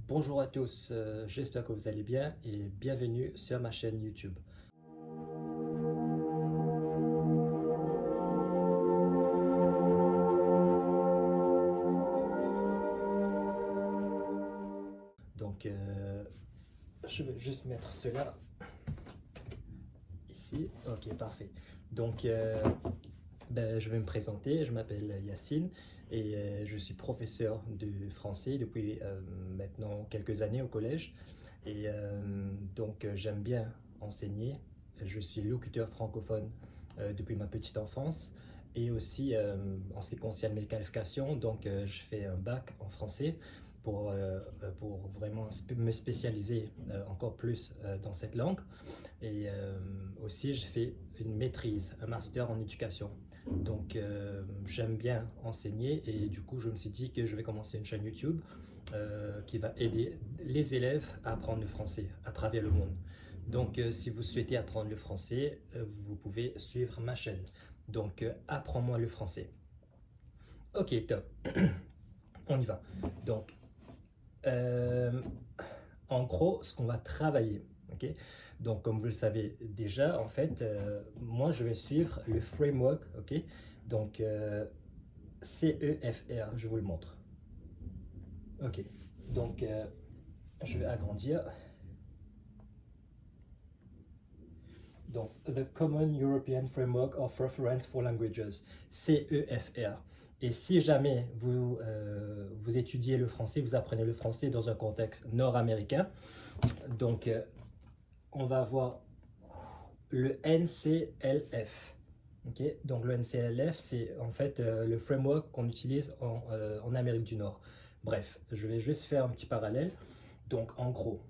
Bonjour à tous, j'espère que vous allez bien et bienvenue sur ma chaîne YouTube. Donc, je vais juste mettre cela ici. Ok, parfait. Donc, je vais me présenter. Je m'appelle Yacine et je suis professeur de français depuis maintenant quelques années au collège. Et j'aime bien enseigner. Je suis locuteur francophone depuis ma petite enfance. Et aussi, en ce qui concerne mes qualifications, je fais un bac en français pour vraiment me spécialiser encore plus dans cette langue. Et aussi, j'ai fait une maîtrise, un master en éducation. J'aime bien enseigner et du coup, je me suis dit que je vais commencer une chaîne YouTube qui va aider les élèves à apprendre le français à travers le monde. Si vous souhaitez apprendre le français, vous pouvez suivre ma chaîne. Apprends-moi le français. Ok, top. On y va. Donc, euh, en gros, ce qu'on va travailler, ok? Donc, comme vous le savez déjà, en fait, moi, je vais suivre le framework, ok? Donc, CEFR, je vous le montre. Ok. Donc, je vais agrandir. Donc, The Common European Framework of Reference for Languages, CEFR. Et si jamais vous étudiez le français, vous apprenez le français dans un contexte nord-américain, donc on va avoir le NCLF. Okay? Donc le NCLF, c'est en fait le framework qu'on utilise en Amérique du Nord. Bref, je vais juste faire un petit parallèle. Donc en gros,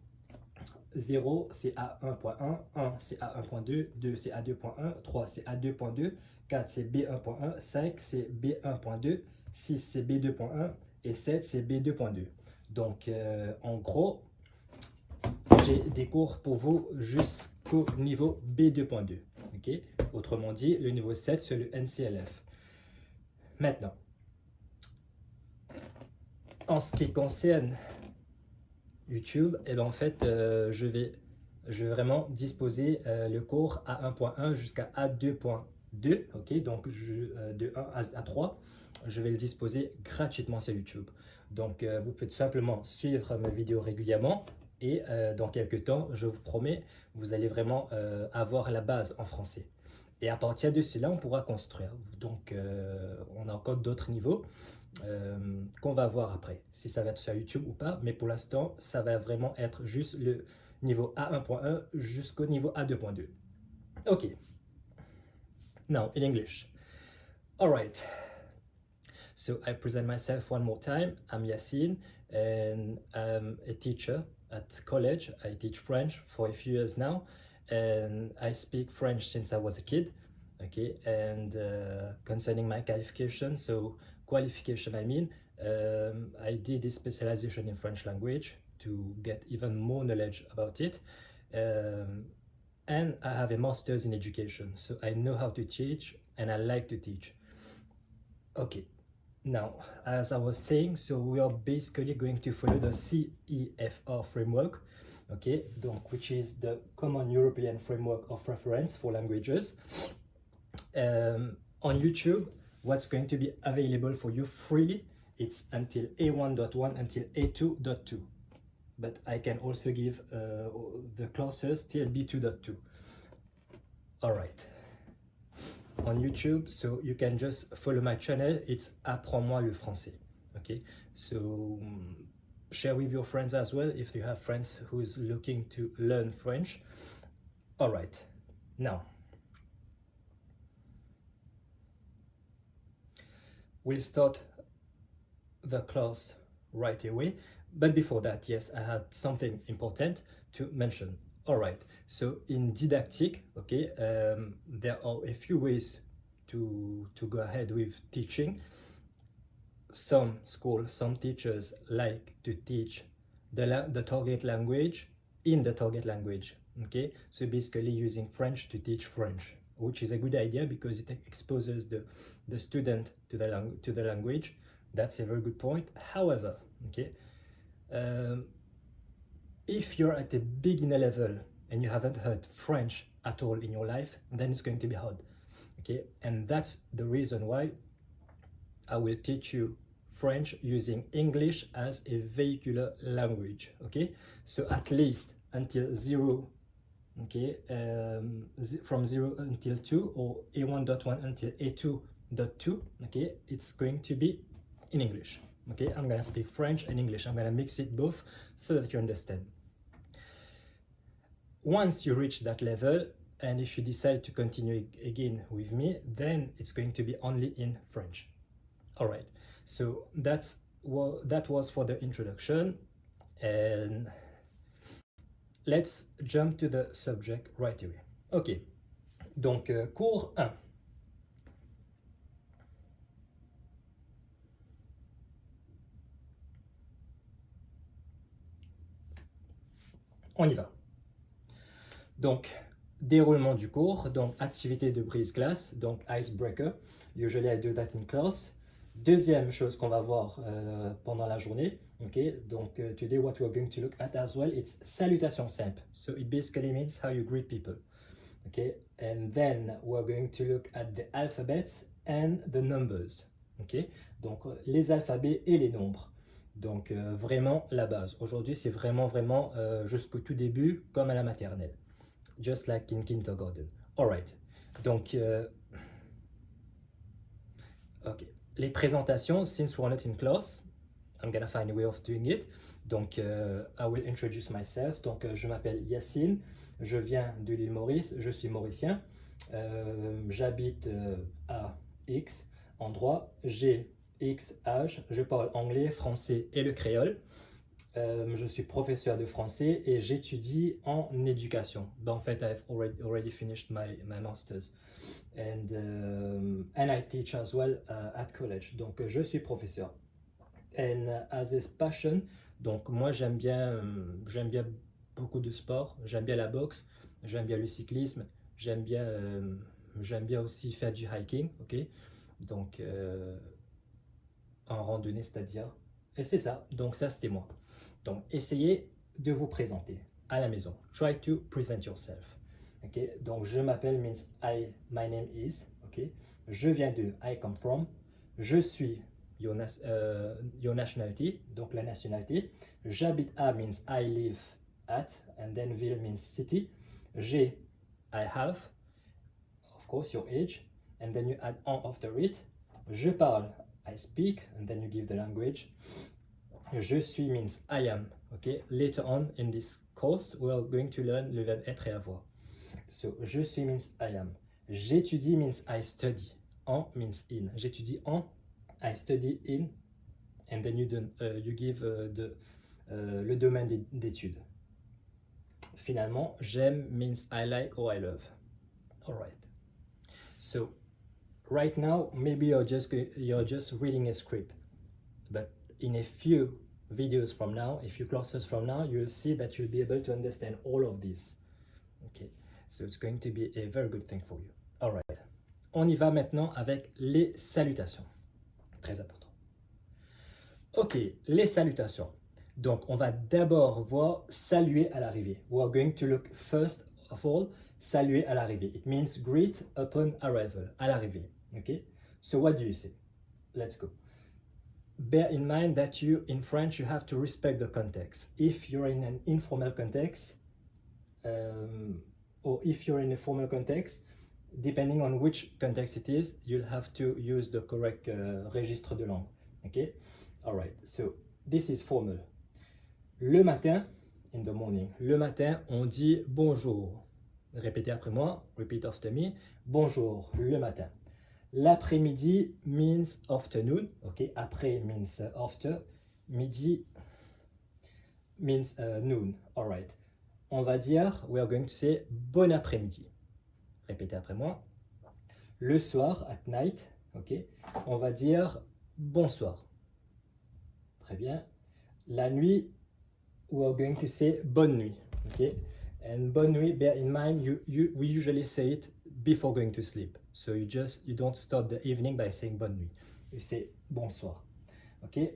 0 c'est A1.1, 1 c'est A1.2, 2 c'est A2.1, 3 c'est A2.2, 4 c'est B1.1, 5 c'est B1.2, 6 c'est B2.1 et 7 c'est B2.2. Donc en gros, j'ai des cours pour vous jusqu'au niveau B2.2. Okay? Autrement dit, le niveau 7 c'est le NCLF. Maintenant, en ce qui concerne YouTube, en fait, je vais vraiment disposer le cours A1.1 jusqu'à A2.2. Ok, donc de 1 à 3, je vais le disposer gratuitement sur YouTube. Vous pouvez tout simplement suivre mes vidéos régulièrement et dans quelques temps, je vous promets, vous allez vraiment avoir la base en français. Et à partir de cela, on pourra construire. On a encore d'autres niveaux qu'on va voir après, si ça va être sur YouTube ou pas. Mais pour l'instant, ça va vraiment être juste le niveau A1.1 jusqu'au niveau A2.2. Ok. Now, in English. All right. So I present myself one more time. I'm Yacine, and I'm a teacher at college. I teach French for a few years now, and I speak French since I was a kid. Okay, and concerning my qualification, I mean, I did a specialization in French language to get even more knowledge about it. And I have a master's in education, so I know how to teach and I like to teach. Okay, now, as I was saying, so we are basically going to follow the CEFR framework, okay, which is the Common European Framework of Reference for Languages. On YouTube, what's going to be available for you freely, it's until A1.1 until A2.2. But I can also give the classes till B2.2. All right. On YouTube, so you can just follow my channel. It's Apprends-moi le français. Okay, so share with your friends as well if you have friends who is looking to learn French. All right, now we'll start the class right away. But before that, yes, I had something important to mention. All right, so in didactic, okay, there are a few ways to go ahead with teaching. Some schools, some teachers like to teach the target language in the target language. Okay, so basically using French to teach French, which is a good idea because it exposes the student to the language. That's a very good point. However, okay, If you're at a beginner level and you haven't heard French at all in your life, then it's going to be hard. Okay, and that's the reason why I will teach you French using English as a vehicular language. Okay, so at least until 0, okay, from 0 until 2, or A1.1 until A2.2, okay, it's going to be in English. Okay, I'm gonna speak French and English. I'm gonna mix it both so that you understand. Once you reach that level, and if you decide to continue again with me, then it's going to be only in French. All right, so that was for the introduction, and let's jump to the subject right away. Ok, donc cours 1. On y va. Donc, déroulement du cours, donc activité de brise-glace, donc icebreaker. Usually I do that in class. Deuxième chose qu'on va voir pendant la journée, okay, donc today what we're going to look at as well, it's salutation simple. So it basically means how you greet people. Okay, and then we're going to look at the alphabets and the numbers. Okay, donc les alphabets et les nombres. Donc vraiment la base. Aujourd'hui, c'est vraiment jusqu'au tout début, comme à la maternelle. Just like in kindergarten. All right. Donc, okay. Les présentations, since we're not in class, I'm gonna find a way of doing it. Donc, I will introduce myself. Donc, je m'appelle Yacine, je viens de l'île Maurice, je suis mauricien. J'habite à X endroit, j'ai X âge, je parle anglais, français et le créole. Je suis professeur de français et j'étudie en éducation. En fait, I've already finished my master's. And I teach as well at college. Donc, je suis professeur. And as a passion, donc moi j'aime bien beaucoup de sport. J'aime bien la boxe, j'aime bien le cyclisme, j'aime bien aussi faire du hiking, ok. Donc en randonnée, c'est-à-dire. Et c'est ça. Donc ça c'était moi. Donc essayez de vous présenter à la maison. Try to present yourself. Ok. Donc je m'appelle means my name is. Ok. Je viens de I come from. Je suis your nationality, donc la nationalité. J'habite à means I live at, and then ville means city. J'ai, I have, of course, your age, and then you add on after it. Je parle, I speak, and then you give the language. Je suis means I am. Okay, later on in this course, we are going to learn le verbe être et avoir. So, je suis means I am. J'étudie means I study. En means in. J'étudie en, I study in, and then you give le domaine d'études. Finalement, j'aime means I like or I love. All right. So, right now, maybe you're just reading a script, but in a few videos from now, a few classes from now, you'll see that you'll be able to understand all of this. Okay, so it's going to be a very good thing for you. All right. On y va maintenant avec les salutations. Très important. Ok, les salutations. Donc, on va d'abord voir saluer à l'arrivée. We are going to look first of all, saluer à l'arrivée. It means greet upon arrival, à l'arrivée. Okay, so what do you say? Let's go. Bear in mind that in French, you have to respect the context. If you're in an informal context, or if you're in a formal context, depending on which context it is, you'll have to use the correct registre de langue. Okay? All right, so this is formal. Le matin, in the morning, le matin, on dit bonjour. Répétez après moi, repeat after me. Bonjour, le matin. L'après-midi means afternoon, ok? Après means after. Midi means noon, all right. On va dire, we are going to say bon après-midi. Répétez après moi. Le soir, at night, ok? On va dire bonsoir. Très bien. La nuit, we are going to say bonne nuit, ok? And bonne nuit, bear in mind, we usually say it before going to sleep. So you don't start the evening by saying bonne nuit. You say bonsoir. Ok?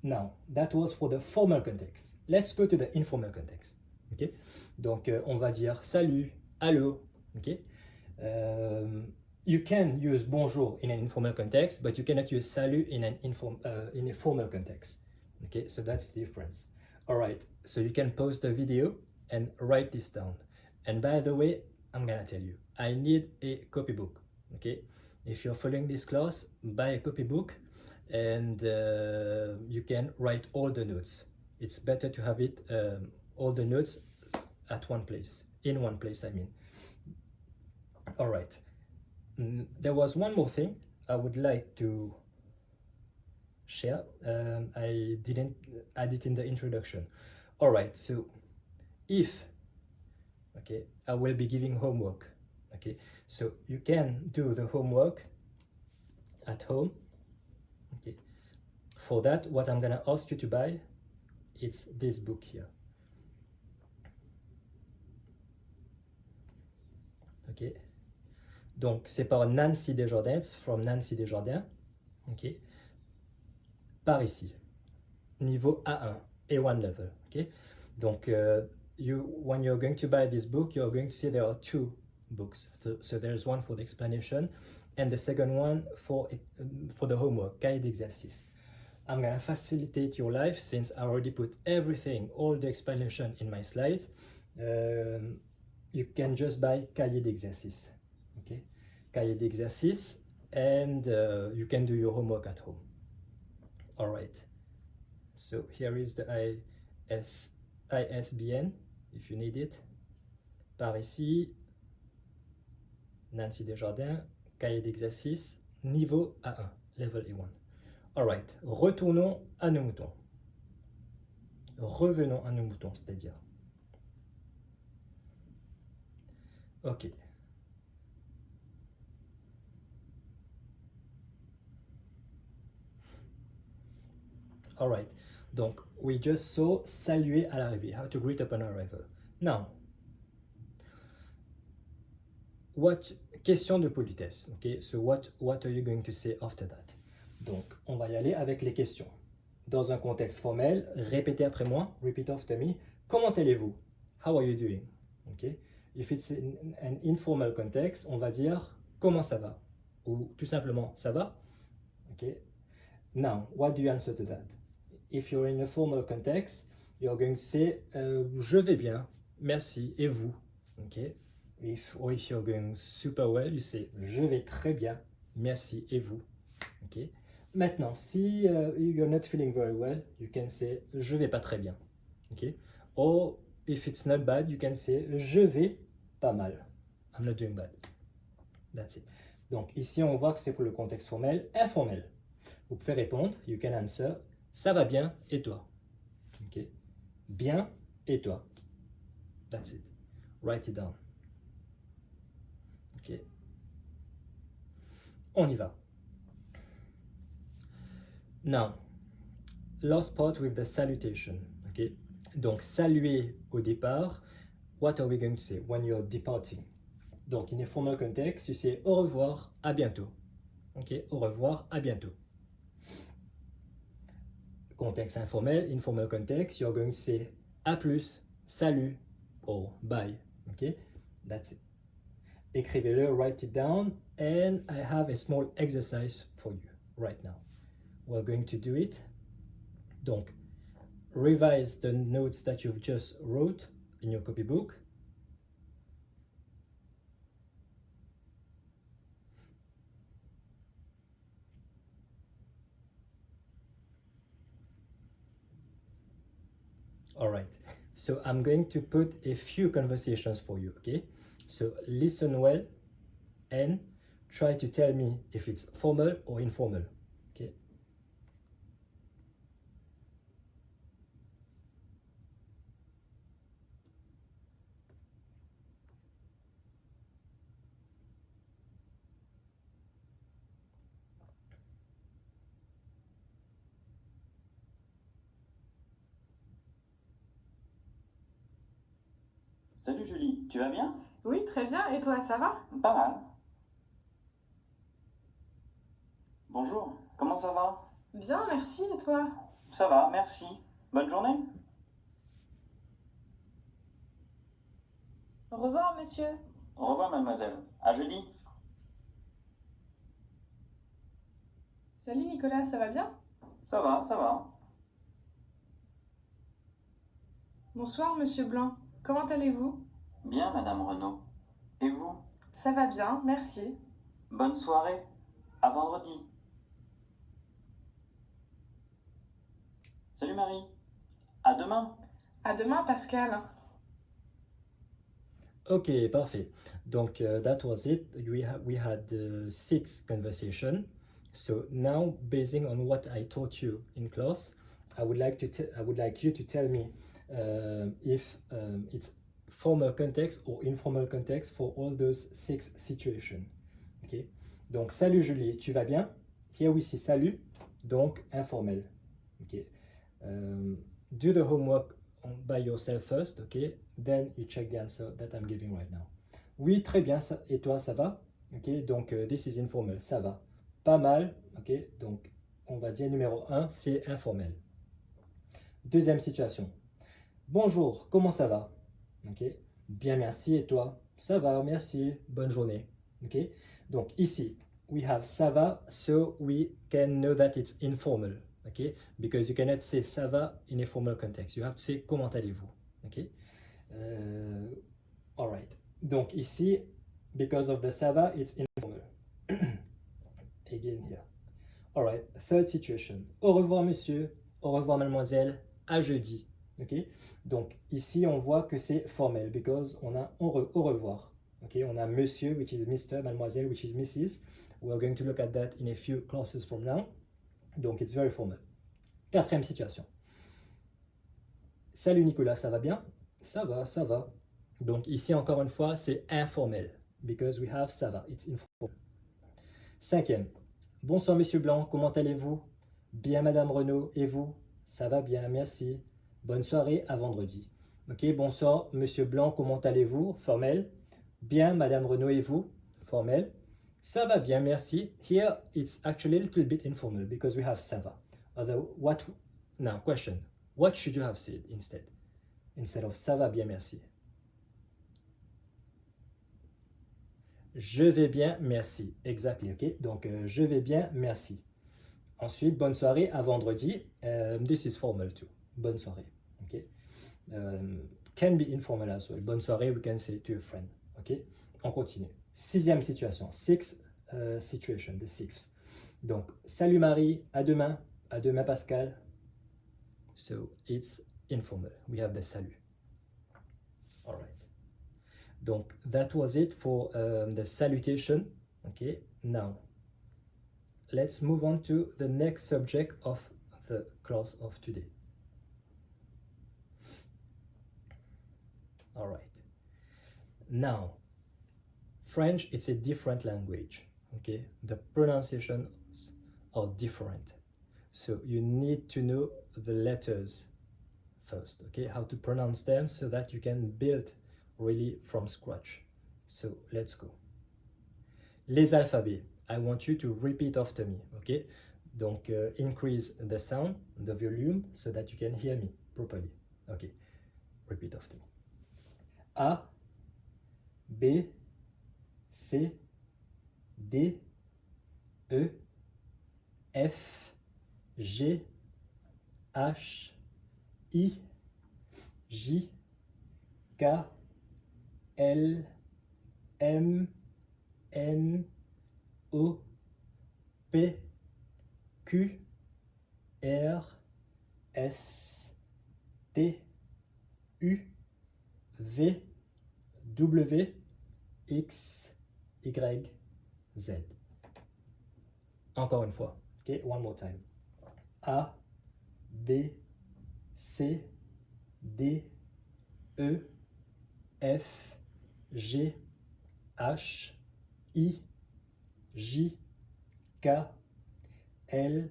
Now, that was for the formal context. Let's go to the informal context. Okay? Donc, on va dire salut, allô. Okay? You can use bonjour in an informal context, but you cannot use salut in a formal context. Okay, so that's the difference. All right, so you can pause the video and write this down. And by the way, I'm gonna tell you, I need a copybook. Okay, if you're following this class, buy a copybook, and you can write all the notes. It's better to have it all the notes at one place, in one place, I mean. All right. There was one more thing I would like to share. I didn't add it in the introduction. All right, so if, okay, I will be giving homework. Okay, so you can do the homework at home. Okay, for that, what I'm gonna ask you to buy, it's this book here. Okay, donc c'est par Nancy Desjardins, it's from Nancy Desjardins. Okay, par ici, niveau A1, A1 level. Okay, donc when you're going to buy this book, you're going to see there are two books. So there's one for the explanation, and the second one for the homework, cahier d'exercice. I'm gonna facilitate your life since I already put everything, all the explanation in my slides. You can just buy cahier d'exercice. Okay, cahier d'exercice, and you can do your homework at home. All right. So here is the ISBN if you need it. Par ici, Nancy Desjardins, cahier d'exercice, niveau A1, level A1. All right, retournons à nos moutons. Revenons à nos moutons, c'est-à-dire. Ok. All right. Donc, we just saw saluer à l'arrivée, how to greet upon arrival. Now, question de politesse. Okay, so what are you going to say after that? Donc, on va y aller avec les questions. Dans un contexte formel, répétez après moi, repeat after me. Comment allez-vous? How are you doing? Okay. If it's in an informal context, on va dire comment ça va? Ou tout simplement ça va? Okay. Now, what do you answer to that? If you're in a formal context, you're going to say je vais bien, merci, et vous? Okay. If you're going super well, you say je vais très bien, merci, et vous? Okay. Maintenant, si you're not feeling very well, you can say je vais pas très bien. Okay. Or if it's not bad, you can say je vais pas mal. I'm not doing bad. That's it. Donc ici, on voit que c'est pour le contexte formel. Informel, vous pouvez répondre, you can answer, ça va bien, et toi? Okay. Bien, et toi? That's it. Write it down. Okay. On y va. Now, last part with the salutation. Okay. Donc, saluer au départ. What are we going to say when you're departing? Donc, in a formal context, you say au revoir, à bientôt. Okay. Au revoir, à bientôt. Contexte informel, informal context, you're going to say à plus, salut, or bye. Okay. That's it. Écrivez-le, write it down, and I have a small exercise for you right now. We're going to do it. Donc, revise the notes that you've just wrote in your copybook. All right, so I'm going to put a few conversations for you, okay? So listen well and try to tell me if it's formal or informal, okay? Salut Julie, tu vas bien? Oui, très bien. Et toi, ça va? Pas mal. Bonjour, comment ça va? Bien, merci. Et toi? Ça va, merci. Bonne journée. Au revoir, monsieur. Au revoir, mademoiselle. À jeudi. Salut Nicolas, ça va bien? Ça va, ça va. Bonsoir, monsieur Blanc. Comment allez-vous? Bien, madame Renaud. Et vous? Ça va bien, merci. Bonne soirée. À vendredi. Salut Marie. À demain. À demain, Pascal. Okay, parfait. Donc that was it. We had six conversation. So now, basing on what I taught you in class, I would like you to tell me if it's formal context or informal context for all those six situations. Okay. Donc salut Julie, tu vas bien? Here we see salut, donc informel. Okay. Do the homework by yourself first, okay? Then you check the answer that I'm giving right now. Oui, très bien. Et toi, ça va? Ok, donc this is informal, ça va. Pas mal, ok? Donc on va dire numéro 1, c'est informel. Deuxième situation. Bonjour, comment ça va? Ok, bien, merci. Et toi? Ça va, merci. Bonne journée. Ok, donc ici, we have ça va, so we can know that it's informal. Ok, because you cannot say ça va in a formal context. You have to say comment allez-vous. Ok, all right. Donc ici, because of the ça va, it's informal. Again here. All right. Third situation. Au revoir, monsieur. Au revoir, mademoiselle. À jeudi. Ok. Donc ici, on voit que c'est formel because on a au revoir. Ok. On a monsieur, which is Mr. Mademoiselle, which is Mrs. We are going to look at that in a few classes from now. Donc it's very formal. Quatrième situation. Salut Nicolas, ça va bien? Ça va, ça va. Donc ici, encore une fois, c'est informel because we have ça va. It's informal. Cinquième. Bonsoir Monsieur Blanc, comment allez-vous? Bien Madame Renaud, et vous? Ça va bien, merci. Bonne soirée, à vendredi. Ok, bonsoir Monsieur Blanc, comment allez-vous? Formel. Bien Madame Renaud, et vous? Formel. Ça va bien, merci. Here it's actually a little bit informal because we have ça va. Now question. What should you have said instead? Instead of ça va bien, merci. Je vais bien, merci. Exactly, ok? Donc, je vais bien, merci. Ensuite, bonne soirée à vendredi. This is formal too. Bonne soirée. Okay. Can be informal as well. Bonne soirée, we can say to a friend. Okay. On continue. Sixième situation. Sixth situation. The sixth. Donc, salut Marie, à demain. À demain Pascal. So, it's informal. We have the salut. All right. Donc, that was it for the salutation. Okay. Now, let's move on to the next subject of the class of today. All right. Now, French, it's a different language. Okay, the pronunciations are different. So you need to know the letters first. Okay, how to pronounce them so that you can build really from scratch. So let's go. Les alphabets. I want you to repeat after me. Okay, donc increase the sound, the volume, so that you can hear me properly. Okay, repeat after me. A, B, C, D, E, F, G, H, I, J, K, L, M, N, O, P, Q, R, S, T, U, V, W, X, Y, Z. Encore une fois. Okay, one more time. A, B, C, D, E, F, G, H, I, J, K, L,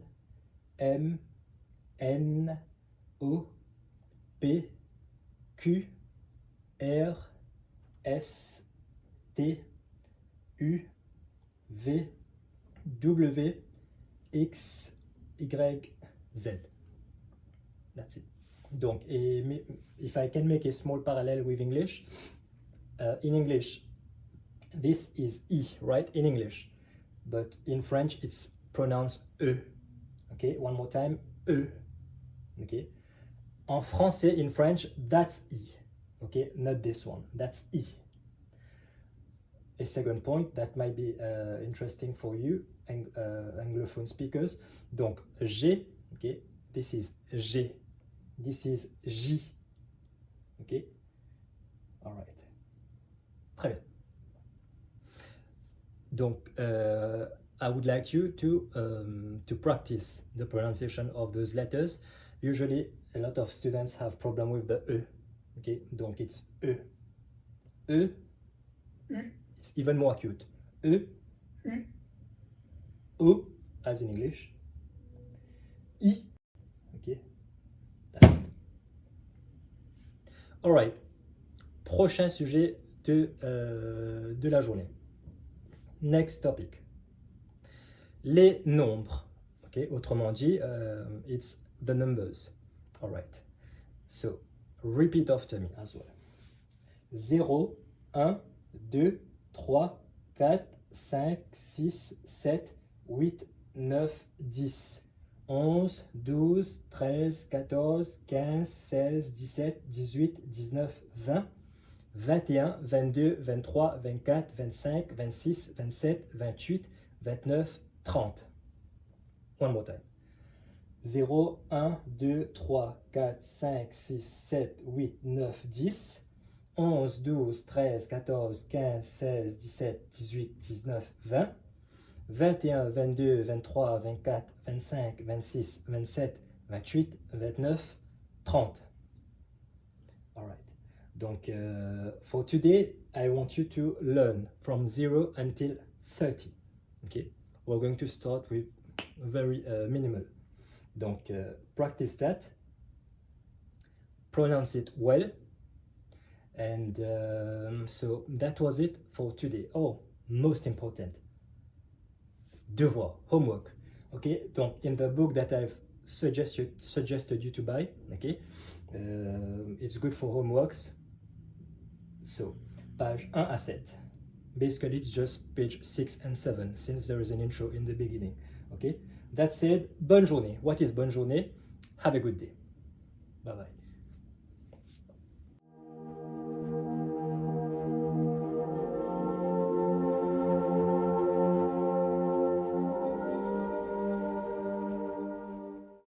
M, N, O, P, Q, R, S, T, U, V, W, X, Y, Z. That's it. Donc, if I can make a small parallel with English, in English, this is E, right? In English. But in French, it's pronounced E. Okay, one more time, E. Okay. En français, in French, that's E. Okay, not this one, that's E. A second point that might be interesting for you, Anglophone speakers. Donc, G, okay, this is G. This is J. Okay, all right. Très bien. Donc, I would like you to practice the pronunciation of those letters. Usually, a lot of students have problem with the E. Okay, donc it's E. E, U. It's even more acute. E, U, O, as in English. I. Okay. That's it. All right. Prochain sujet de la journée. Next topic. Les nombres. Okay, autrement dit, it's the numbers. All right. So, repeat after me as well. 0, 1, 2, 3, 4, 5, 6, 7, 8, 9, 10, 11, 12, 13, 14, 15, 16, 17, 18, 19, 20, 21, 22, 23, 24, 25, 26, 27, 28, 29, 30. One more time. 0, 1, 2, 3, 4, 5, 6, 7, 8, 9, 10, 11, 12, 13, 14, 15, 16, 17, 18, 19, 20, 21, 22, 23, 24, 25, 26, 27, 28, 29, 30. All right. Donc, for today, I want you to learn from 0 until 30. Okay? We're going to start with very minimal. Donc, practice that, pronounce it well, and so that was it for today. Oh, most important, devoir, homework. Okay, donc in the book that I've suggested you to buy, okay, it's good for homeworks. So, page 1 à 7. Basically, it's just page 6 and 7 since there is an intro in the beginning. Okay, that said, bonne journée. What is bonne journée? Have a good day. Bye bye.